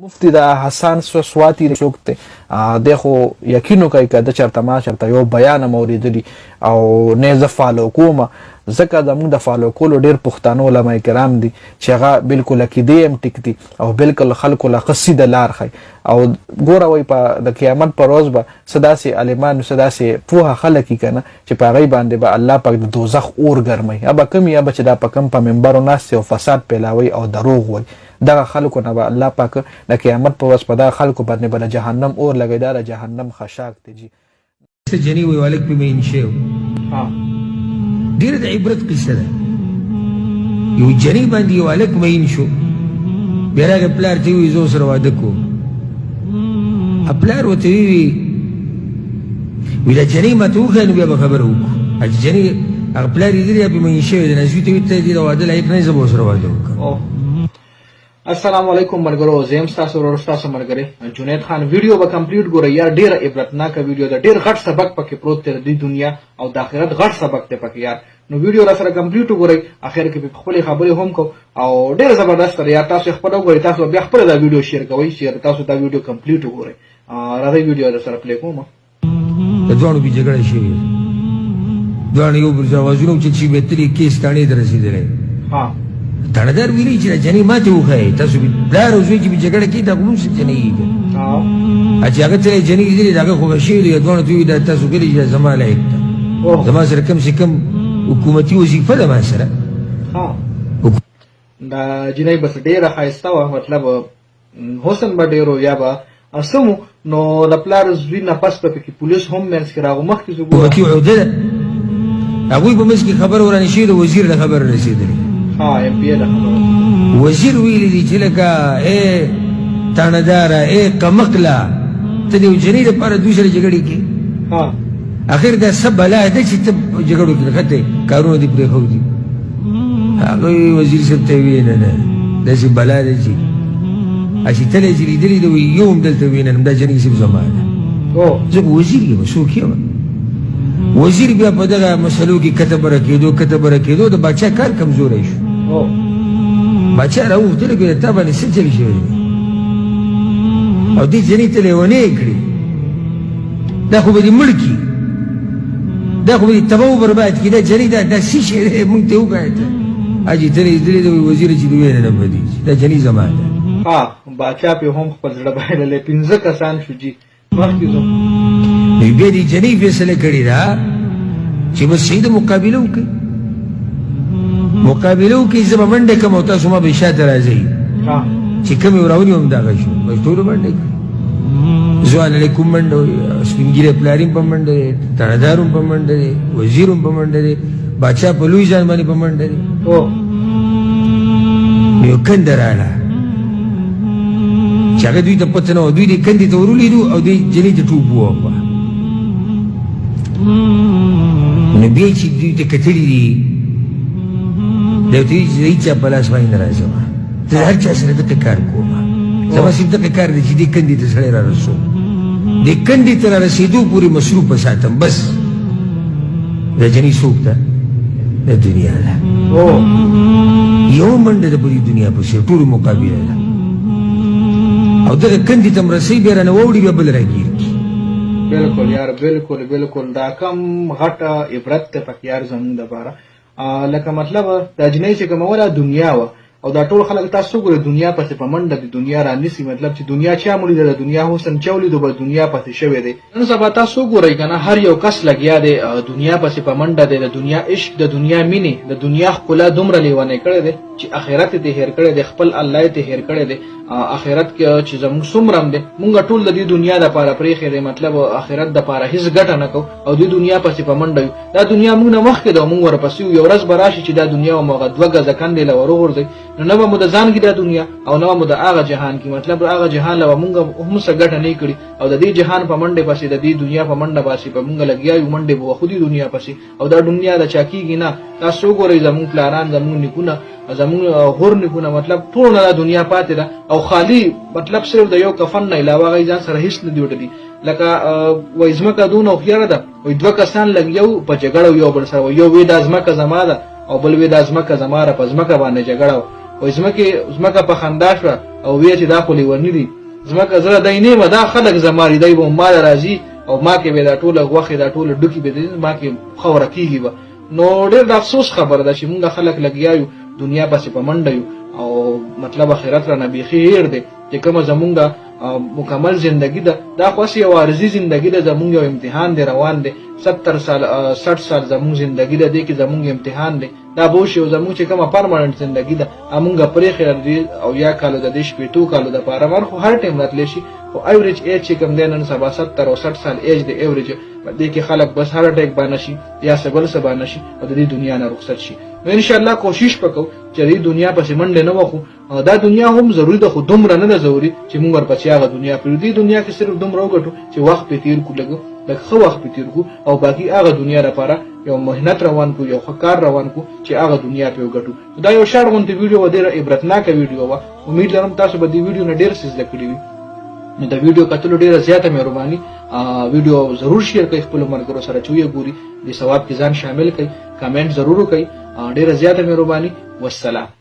مفتی دا حسن سواتی څوک دی د خو یقینو کوي که د چېرته ما چېرته یو بیان م اورېدلي او نه یې زه فالو کوم ځکه زموږ د فالو کولو ډېر پښتانه علما کرام دي چې هغه بلکل عقیدې هم ټیک دي او بلکل خلکو له ښه سیده لار ښیي او ګوره وایي په د قیامت په ورځ به څه داسې عالمان څه داسې پوهه خلک وي که نه چې په هغوی باندې به الله پاک د دوزخ اور ګرموي یا به کم یا به چې دا په کم په منبرو ناست او فساد پیلاوي او دروغ وایي دغه خلکو نه به الله پاک د قیامت په ورځ په دغه خلکو باندې به د جهنم اور لګوي دا د جهنم خشاک دی جي جنی وی والک په مین شو ډیره د عبرت قصه ده یو جنی باندې والک مین شو بیا راغی پلار ته وی زو سره واده کو خپلار وته وی دا جنی ما ته وخنو بیا خبر وکړه اج جنی خپلار دې په مین شو د نسوي ته دې واده لایق نه زبو سره واده وکړه السلام علیکم مرګرو زم تاسو ورو تاسو مرګري جنید خان ویډیو به کمپلیټ ګورئ یار ډیره عبرتناک ویډیو ده ډیر غټ سبق پکې پروت دی د دنیا او د آخرت غټ سبق دی پکې یار نو ویډیو را سره کمپلیټ وګورئ اخر کې په خپل خبرې هم کو او ډیر زبردست دی یار تاسو خپل وګورئ تاسو بیا خپل دا ویډیو شیر کوئ چې تاسو دا ویډیو کمپلیټ وګورئ راځي ویډیو را سره پلی کوم د دوه به جګړه شي دوه یو بل ځوازونو چې به تری کیس تانه درسیدلې ها تړدار ویلي چې جنې ماته وخی تاسو بلار اوسئ چې جګړه کې دا کوم څه جنې اچھا هغه ته جنې دې دا خو شي دی دوه دوی دا تاسو کې زما لایق زما سره کم سے کم حکومتي وظیفه ده ما سره ها دا جنې بس ډیره خایسته و مطلب حسن بډیرو یا با اسمو نو لپلار زوی نه پس په کې پولیس هم منس کې راغو مخ کې زګو کی عوده هغه په مس کې خبر ورانه شي د وزیر له خبر رسیدلی ام پی وزیر ویلی دی چې لکه اے تاندار اے کمقلا ته د جنې لپاره دوی سره جګړې کې اخر دا سب بلا ده چې ته جګړو کې راځي کارونه دې پرې خو دي هغه وزیر صاحب ته وی نه نه داسې بلا ده چې اسی تل چې لیدلې دی یوم دلته وینم دا جنې سب زمانه زه وزیر یم څوک یم وزیر بیا په دغه مسلو کې کتب راکېدو د باچا کار کمزوری شو باچا راوغوښتلو کې تا باندې څه چل شوی دی او دې جنې ته لیونی کړي دا خو به دې مړ کړي دا خو به دې تباه و برباد کړي دا جنې دا څه شی دی مونږ ته وښایه ته حاجي ته لیدلې د وزیر چې د ویې نه بدېږي دا جنې زما ده باچا پې هم خپل زړه بایللی 15 کسان شو جي مخکې ځو بیا دې جنې فیصله کړې ده چې بس شي د مقابله وکړي زه به منډه کړم او تاسو ما به شاته راځئ چې کوم یې راونیو همدغه شو بس ټولو منډه کړي ځوان علیکم منډه سپین ږیری پلار هم په منډه دی تاندار هم په منډه دی وزیر هم په منډه دی باچا په لوی ځان باندې په منډه دی یو کنده راغله چې هغه دوی ته پته نه وه دوی دې کندې ته ورولیدو او دوی جنې ته ټوپ ووهه نو بیا چې دوی ته کتلي دي دا ورته وایي چې زه هېچا په لاس باندې نه راځم زه هر چا سره دغه کار کوم زما صرف دغه کار دی چې دې کندې ته سړی را رسوم دې کندې ته را رسېدو پورې مصروفه ساتم بس دا جنې څوک ده د دنیا ده یو منډه ده په دې دنیا پسې ټولو مقابله ده او دغه کندې ته م رسوي بیا رانه واوړي بیا بل راګیر کړي بالکل یار بالکل دا کم غټه عبرت ته پکې یار زموږ دپاره لکه مطلب دا جنۍ چې کومه وه دنیا وه او دا ټول خلک تاسو ګورئ دنیا پسې په منډه د دنیا رانیسي مطلب چې دنیا چا مولیده د دنیا حسن چا ولیدو بس دنیا پسې شوی دی نن سبا تاسو ګورئ که نه هر یو کس لګیا دی دنیا پسې په منډه دی د دنیا عشق د دنیا مینې د دنیا ښکلا دومره لیونی کړی دی چې آخرت یې هېر کړی دی خپل الله یې هېر کړی دی آخرت کې چې زموږ څومره هم دی مونږ ټول د دې دنیا دپاره پرېښی دی مطلب آخرت دپاره هېڅ ګټه نه کوو او دې دنیا پسې په منډه یو دا دنیا مونږ نه مخکې ده او مونږ ورپسې یو ورځ به راشي چې دا دنیا به مو هغه 2 ګزه کندې له وروغورځوي نو نه به مو د ځان کې دا دنیا او نه به مو د هغه جهان کې مطلب هغه جهان له به مونږ هم څه ګټه نه کړي او د دې جهان په منډې پسې د دې دنیا په منډه پسې به مونږ لګیا یو منډې به خو دې دنیا پسې او دا دنیا د چا کېږي نه تاسو وګورئ زموږ پلاران زموږ نیکونه زموږ غور نیکونه مطلب ټول نه دنیا پاتې ده او خالی مطلب صرف د یو کفن نه علاوه هغوی ځان سره هېڅ نه دي وړلي لکه وایي ځمکه دونه هوښیاره ده وایي 2 کسان لګیا وو په جګړه یو بل سره یو وایي دا ځمکه زما ده او بل وایي دا ځمکه زما ده په ځمکه باندې جګړه وای زمکه په خندا شوه او وی چې دا خو لیونی دي زمکه زړه دای نه ما دا خلک زماري دی به ما راځي او ما کې به دا ټوله غوخه دا ټوله ډوکی به دي ما کې خوره کیږي نو ډېر د افسوس خبره ده چې موږ خلک لګیایو دنیا پسې په منډه یو او مطلب آخرت را نه بیخي هیر دی چې کومه زمونږ مکمل زندگی ده دا خو یو عارضي زندگی ده زمونږ یو امتحان دی روان دی 70 سال 60 سال زمونږ زندگی ده دی کې زمونږ امتحان دی دا به شی زمونږ چې کومه پرماننت زندگی ده امونږ پرې خیر دی او یا کالو د دې شپې کالو د پاره ورخو هر ټیم راتلی شي او ایوریج ایج چې کوم دی نن سبا 70 او 60 سال ایج دی ایوریج دې کې خلک بس هر اٹیک باندې شي یا سبل سبا نشي او د دې دنیا نه رخصت شي نو ان شاء الله کوشش وکړو چې دې دنیا پسې منډه نه وخو دا دنیا هم ضروری ده خو دومره نه ضروری چې موږ ورپسې هغه دنیا پرې دې دنیا کې صرف دومره وګټو چې وخت په تیر کو لګو لکه خو وخت په تیر کو او باقي هغه دنیا لپاره یو مهنت روان کو یو کار روان کو چې هغه دنیا په وګټو دا یو شارټ غونډه ویډیو و ډیره عبرتناک ویډیو و امید لرم تاسو به دې ویډیو نه ډیر څه زده کړی وي نو دا ویډیو کتلو ډیره زیاته مهرباني ویډیو ضرور شیر کړئ خپل مرګرو سره چوي ګوري د ثواب کې ځان شامل کړئ کمنټ ضرور وکړئ ډیره زیاته مهرباني والسلام